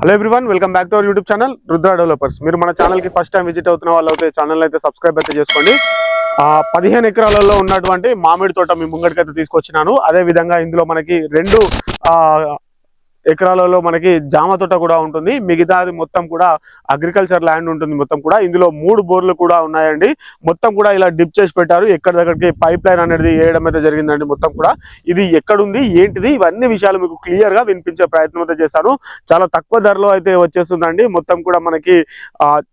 Hello everyone, welcome back to our YouTube channel Rudra developers. మీరు మన channel కి first time visit అవుతున్న వాళ్ళు అయితే ఛానల్ అయితే సబ్స్క్రైబ్ అయితే చేసుకోండి. 15 ఎకరాలలో ఉన్నటువంటి మామిడి తోట మీ ముంగడికైతే తీసుకొచ్చినాను. అదే విధంగా ఇందులో మనకి 2 ఎకరాలలో మనకి జామ తోట కూడా ఉంటుంది. మిగతాది మొత్తం కూడా అగ్రికల్చర్ ల్యాండ్ ఉంటుంది. మొత్తం కూడా ఇందులో 3 బోర్లు కూడా ఉన్నాయండి. మొత్తం కూడా ఇలా డిప్ చేసి పెట్టారు. ఎక్కడి దగ్గరికి పైప్ లైన్ అనేది వేయడం అయితే జరిగిందండి. మొత్తం కూడా ఇది ఎక్కడుంది ఏంటిది ఇవన్నీ విషయాలు మీకు క్లియర్ గా వినిపించే ప్రయత్నం అయితే చేశాను. చాలా తక్కువ ధరలో అయితే వచ్చేస్తుందండి. మొత్తం కూడా మనకి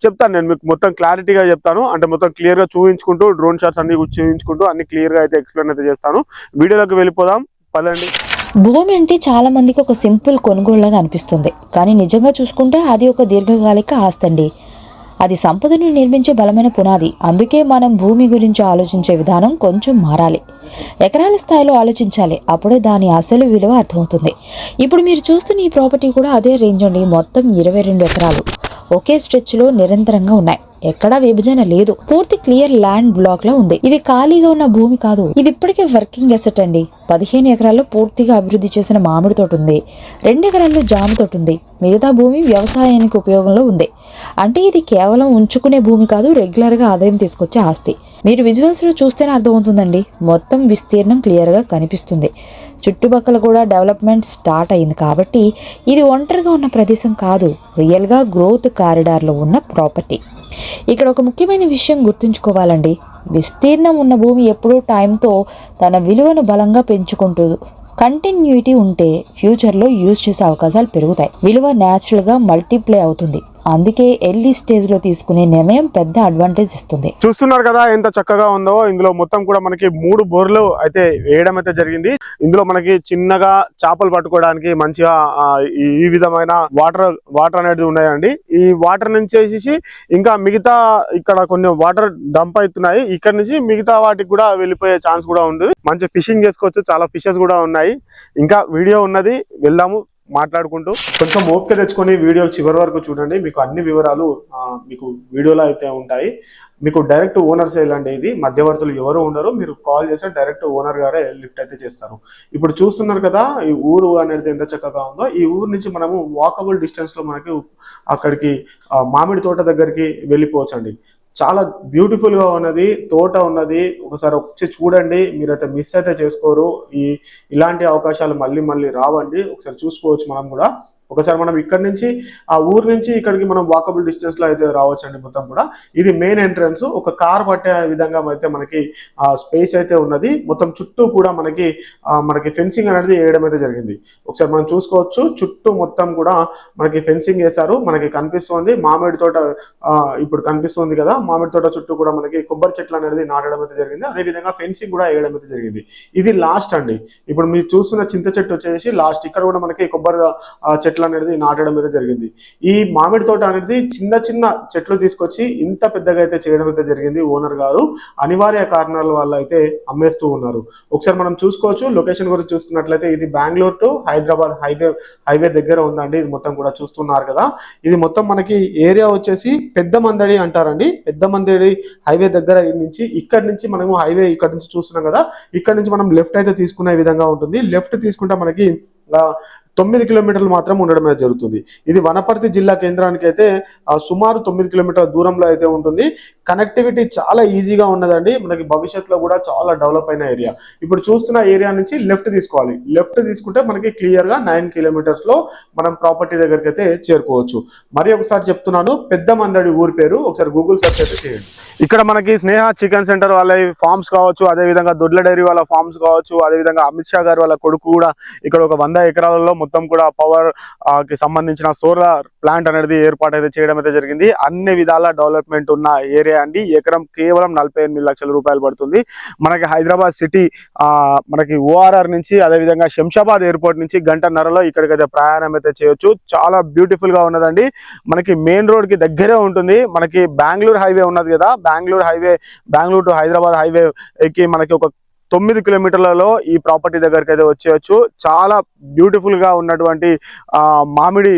చెప్తాను, నేను మీకు మొత్తం క్లారిటీగా చెప్తాను. అంటే మొత్తం క్లియర్ గా చూపించుకుంటూ డ్రోన్ షాట్స్ అన్ని చూపించుకుంటూ అన్ని క్లియర్ గా అయితే ఎక్స్ప్లెయిన్ అయితే చేస్తాను. వీడియోలోకి వెళ్ళిపోదాం పదండి. భూమి అంటే చాలా మందికి ఒక సింపుల్ కొనుగోలుగా అనిపిస్తుంది. కానీ నిజంగా చూసుకుంటే అది ఒక దీర్ఘకాలిక ఆస్తండి. అది సంపదను నిర్మించే బలమైన పునాది. అందుకే మనం భూమి గురించి ఆలోచించే విధానం కొంచెం మారాలి. ఎకరాల స్థాయిలో ఆలోచించాలి. అప్పుడే దాని అసలు విలువ అర్థమవుతుంది. ఇప్పుడు మీరు చూస్తున్న ఈ ప్రాపర్టీ కూడా అదే రేంజ్ అండి. మొత్తం 22 ఎకరాలు ఒకే స్ట్రెచ్లో నిరంతరంగా ఉన్నాయి. ఎక్కడా విభజన లేదు. పూర్తి క్లియర్ ల్యాండ్ బ్లాక్ లా ఉంది. ఇది ఖాళీగా ఉన్న భూమి కాదు, ఇది ఇప్పటికే వర్కింగ్ అసెట్ అండి. 15 ఎకరాల్లో పూర్తిగా అభివృద్ధి చేసిన మామిడి తోట ఉంది. 2 ఎకరాల్లో జామ తోట ఉంది. మిగతా భూమి వ్యవసాయానికి ఉపయోగంలో ఉంది. అంటే ఇది కేవలం ఉంచుకునే భూమి కాదు, రెగ్యులర్ గా ఆదాయం తీసుకొచ్చే ఆస్తి. మీరు విజువల్స్ లో చూస్తేనే అర్థమవుతుందండి. మొత్తం విస్తీర్ణం క్లియర్ గా కనిపిస్తుంది. చుట్టుపక్కల కూడా డెవలప్మెంట్ స్టార్ట్ అయింది. కాబట్టి ఇది ఒంటరిగా ఉన్న ప్రదేశం కాదు, రియల్ గా గ్రోత్ కారిడార్ లో ఉన్న ప్రాపర్టీ. ఇక్కడ ఒక ముఖ్యమైన విషయం గుర్తుంచుకోవాలండి. విస్తీర్ణం ఉన్న భూమి ఎప్పుడూ టైంతో తన విలువను బలంగా పెంచుకుంటుంది. కంటిన్యూటీ ఉంటే ఫ్యూచర్లో యూజ్ చేసే అవకాశాలు పెరుగుతాయి. విలువ న్యాచురల్గా మల్టిప్లై అవుతుంది. అందుకే ఎర్లీ స్టేజ్ లో తీసుకునే నిర్ణయం పెద్ద అడ్వాంటేజ్ ఇస్తుంది. చూస్తున్నారు కదా ఎంత చక్కగా ఉందో. ఇందులో మొత్తం కూడా మనకి 3 బోర్లు అయితే వేయడం అయితే జరిగింది. ఇందులో మనకి చిన్నగా చేపలు పట్టుకోవడానికి మంచిగా ఈ విధమైన వాటర్ అనేది ఉన్నాయండి. ఈ వాటర్ నుంచి ఇంకా మిగతా ఇక్కడ కొన్ని వాటర్ డంప్ అవుతున్నాయి. ఇక్కడ నుంచి మిగతా వాటికి కూడా వెళ్ళిపోయే ఛాన్స్ కూడా ఉంది. మంచి ఫిషింగ్ చేసుకోవచ్చు. చాలా ఫిషెస్ కూడా ఉన్నాయి. ఇంకా వీడియో ఉన్నది, వెళ్దాము మాట్లాడుకుంటూ. కొంచెం ఓపిక తెచ్చుకొని వీడియో చివరి వరకు చూడండి. మీకు అన్ని వివరాలు మీకు వీడియోలో అయితే ఉంటాయి. మీకు డైరెక్ట్ ఓనర్స్ వెళ్ళండి. ఇది మధ్యవర్తులు ఎవరు ఉండరు. మీరు కాల్ చేస్తే డైరెక్ట్ ఓనర్ గారే లిఫ్ట్ అయితే చేస్తారు. ఇప్పుడు చూస్తున్నారు కదా ఈ ఊరు అనేది ఎంత చక్కగా ఉందో. ఈ ఊరు నుంచి మనము వాకబుల్ డిస్టెన్స్ లో మనకి అక్కడికి మామిడి తోట దగ్గరికి వెళ్ళిపోవచ్చండి. చాలా బ్యూటిఫుల్ గా ఉన్నది, తోట ఉన్నది. ఒకసారి వచ్చి చూడండి, మీరైతే మిస్ అయితే చేసుకోరు. ఇలాంటి అవకాశాలు మళ్ళీ మళ్ళీ రావండి. ఒకసారి చూసుకోవచ్చు మనం కూడా. ఒకసారి మనం ఇక్కడ నుంచి ఆ ఊరు నుంచి ఇక్కడికి మనం వాకబుల్ డిస్టెన్స్ లో అయితే రావచ్చండి. మొత్తం కూడా ఇది మెయిన్ ఎంట్రన్స్. ఒక కార్ పట్టే విధంగా అయితే మనకి స్పేస్ అయితే ఉన్నది. మొత్తం చుట్టూ కూడా మనకి ఫెన్సింగ్ అనేది వేయడం అయితే జరిగింది. ఒకసారి మనం చూసుకోవచ్చు. చుట్టూ మొత్తం కూడా మనకి ఫెన్సింగ్ వేశారు. మనకి కనిపిస్తుంది మామిడి తోట ఇప్పుడు కనిపిస్తుంది కదా. మామిడి తోట చుట్టూ కూడా మనకి కొబ్బరి చెట్లు అనేది నాటడం అయితే జరిగింది. అదే విధంగా ఫెన్సింగ్ కూడా వేయడం అయితే జరిగింది. ఇది లాస్ట్ అండి. ఇప్పుడు మీరు చూస్తున్న చింత చెట్టు వచ్చేసి లాస్ట్. ఇక్కడ కూడా మనకి కొబ్బరి చెట్లు అనేది నాటడం అయితే జరిగింది. ఈ మామిడి తోట అనేది చిన్న చిన్న చెట్లు తీసుకొచ్చి ఇంత పెద్దగా అయితే చేయడం అయితే జరిగింది. ఓనర్ గారు అనివార్య కారణాల వల్ల అయితే అమ్మేస్తూ ఉన్నారు. ఒకసారి మనం చూసుకోవచ్చు. లొకేషన్ గురించి చూసుకున్నట్లయితే ఇది బెంగళూరు టు హైదరాబాద్ హైవే దగ్గర ఉందండి. ఇది మొత్తం కూడా చూస్తున్నారు కదా. ఇది మొత్తం మనకి ఏరియా వచ్చేసి పెద్ద మందడి అంటారండి. పెద్ద మందడి హైవే దగ్గర నుంచి ఇక్కడ నుంచి మనము హైవే ఇక్కడ నుంచి చూస్తున్నాం కదా. ఇక్కడ నుంచి మనం లెఫ్ట్ అయితే తీసుకునే విధంగా ఉంటుంది. లెఫ్ట్ తీసుకుంటే మనకి 9 కిలోమీటర్లు మాత్రం ఉండడం జరుగుతుంది. ఇది వనపర్తి జిల్లా కేంద్రానికి అయితే సుమారు 9 కిలోమీటర్ల దూరంలో అయితే ఉంటుంది. కనెక్టివిటీ చాలా ఈజీగా ఉన్నదండి. మనకి భవిష్యత్తులో కూడా చాలా డెవలప్ అయిన ఏరియా. ఇప్పుడు చూస్తున్న ఏరియా నుంచి లెఫ్ట్ తీసుకోవాలి. లెఫ్ట్ తీసుకుంటే మనకి క్లియర్ గా 9 కిలోమీటర్స్ లో మనం ప్రాపర్టీ దగ్గరికి అయితే చేరుకోవచ్చు. మరి ఒకసారి చెప్తున్నాను, పెద్ద మందడి ఊరి పేరు ఒకసారి గూగుల్ సెర్చ్ అయితే చేయండి. ఇక్కడ మనకి స్నేహ చికెన్ సెంటర్ వాళ్ళ ఫార్మ్స్ కావచ్చు, అదేవిధంగా దొడ్ల డైరీ వాళ్ళ ఫార్మ్స్ కావచ్చు, అదేవిధంగా అమిత్ షా గారు వాళ్ళ కొడుకు కూడా ఇక్కడ ఒక 100 ఎకరాలలో మొత్తం కూడా పవర్ కి సంబంధించిన సోలార్ ప్లాంట్ అనేది ఏర్పాటు అయితే చేయడం అయితే జరిగింది. అన్ని విధాల డెవలప్మెంట్ ఉన్న ఏరియా అండి. ఎకరం కేవలం 48 లక్షల రూపాయలు పడుతుంది. మనకి హైదరాబాద్ సిటీ మనకి ఓఆర్ఆర్ నుంచి, అదేవిధంగా శంషాబాద్ ఎయిర్పోర్ట్ నుంచి 1.5 గంటలో ఇక్కడికైతే ప్రయాణం అయితే చేయొచ్చు. చాలా బ్యూటిఫుల్ గా ఉన్నదండి. మనకి మెయిన్ రోడ్ కి దగ్గరే ఉంటుంది. మనకి బెంగళూరు హైవే ఉన్నది కదా. బెంగళూరు టు హైదరాబాద్ హైవే కి మనకి ఒక 9 కిలోమీటర్లలో ఈ ప్రాపర్టీ దగ్గరికి అయితే వచ్చేయచ్చు. చాలా బ్యూటిఫుల్ గా ఉన్నటువంటి మామిడి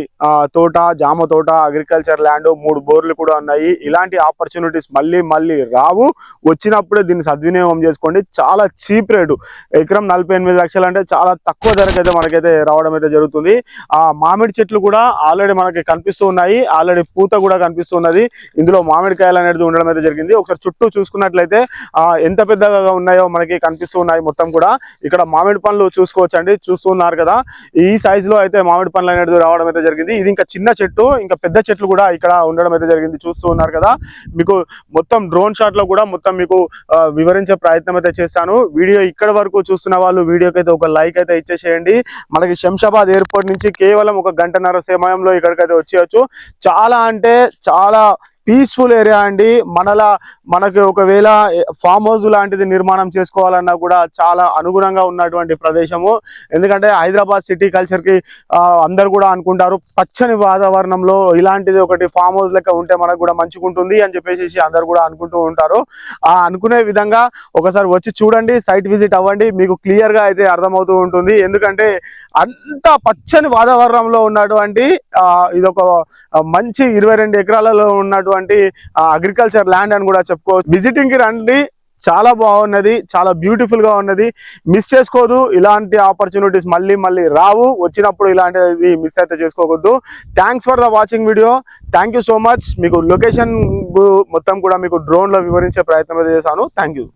తోట, జామ తోట, అగ్రికల్చర్ ల్యాండ్, 3 బోర్లు కూడా ఉన్నాయి. ఇలాంటి ఆపర్చునిటీస్ మళ్ళీ మళ్ళీ రావు, వచ్చినప్పుడే దీన్ని సద్వినియోగం చేసుకోండి. చాలా చీప్ రేటు, ఎకరం 48 లక్షలు అంటే చాలా తక్కువ ధరకు అయితే మనకైతే రావడం అయితే జరుగుతుంది. మామిడి చెట్లు కూడా ఆల్రెడీ మనకి కనిపిస్తూ ఉన్నాయి, ఆల్రెడీ పూత కూడా కనిపిస్తున్నది. ఇందులో మామిడికాయలు అనేది ఉండడం అయితే జరిగింది. ఒకసారి చుట్టూ చూసుకున్నట్లయితే ఎంత పెద్దగా ఉన్నాయో మనకి కనిపిస్తూ ఉన్నాయి. మొత్తం కూడా ఇక్కడ మామిడి పండ్లు చూసుకోవచ్చండి, చూస్తున్నారు కదా. ఈ సైజ్ లో అయితే మామిడి పండ్లు అనేది రావడం అయితే జరిగింది. ఇది ఇంకా చిన్న చెట్టు, ఇంకా పెద్ద చెట్లు కూడా ఇక్కడ ఉండడం అయితే జరిగింది. చూస్తూ ఉన్నారు కదా. మీకు మొత్తం డ్రోన్ షాట్ లో కూడా మొత్తం మీకు వివరించే ప్రయత్నం అయితే చేస్తాను. వీడియో ఇక్కడ వరకు చూస్తున్న వాళ్ళు వీడియోకి అయితే ఒక లైక్ అయితే ఇచ్చేసేయండి. మనకి శంషాబాద్ ఎయిర్పోర్ట్ నుంచి కేవలం 1 గంటన్నర సమయంలో ఇక్కడికైతే వచ్చేయచ్చు. చాలా అంటే చాలా పీస్ఫుల్ ఏరియా అండి. మనకి ఒకవేళ ఫామ్ హౌస్ లాంటిది నిర్మాణం చేసుకోవాలన్నా కూడా చాలా అనుగుణంగా ఉన్నటువంటి ప్రదేశము. ఎందుకంటే హైదరాబాద్ సిటీ కల్చర్ కి అందరు కూడా అనుకుంటారు, పచ్చని వాతావరణంలో ఇలాంటిది ఒకటి ఫామ్ హౌస్ లెక్క ఉంటే మనకు కూడా మంచిగా ఉంటుంది అని చెప్పేసి అందరు కూడా అనుకుంటూ ఉంటారు. అనుకునే విధంగా ఒకసారి వచ్చి చూడండి, సైట్ విజిట్ అవ్వండి, మీకు క్లియర్ గా అయితే అర్థమవుతూ ఉంటుంది. ఎందుకంటే అంత పచ్చని వాతావరణంలో ఉన్నటువంటి ఇదొక మంచి 22 ఎకరాలలో ఉన్నటువంటి అగ్రికల్చర్ ల్యాండ్ అని కూడా చెప్పుకోవచ్చు. విజిటింగ్ కి రండి, చాలా బాగున్నది, చాలా బ్యూటిఫుల్ గా ఉన్నది. మిస్ చేసుకోదు, ఇలాంటి ఆపర్చునిటీస్ మళ్ళీ మళ్ళీ రావు, వచ్చినప్పుడు ఇలాంటివి మిస్ అయితే చేసుకోవద్దు. Thanks for the watching video. Thank you so much. మీకు లొకేషన్ మొత్తం కూడా మీకు డ్రోన్ లో వివరించే ప్రయత్నం అయితే చేశాను. Thank you.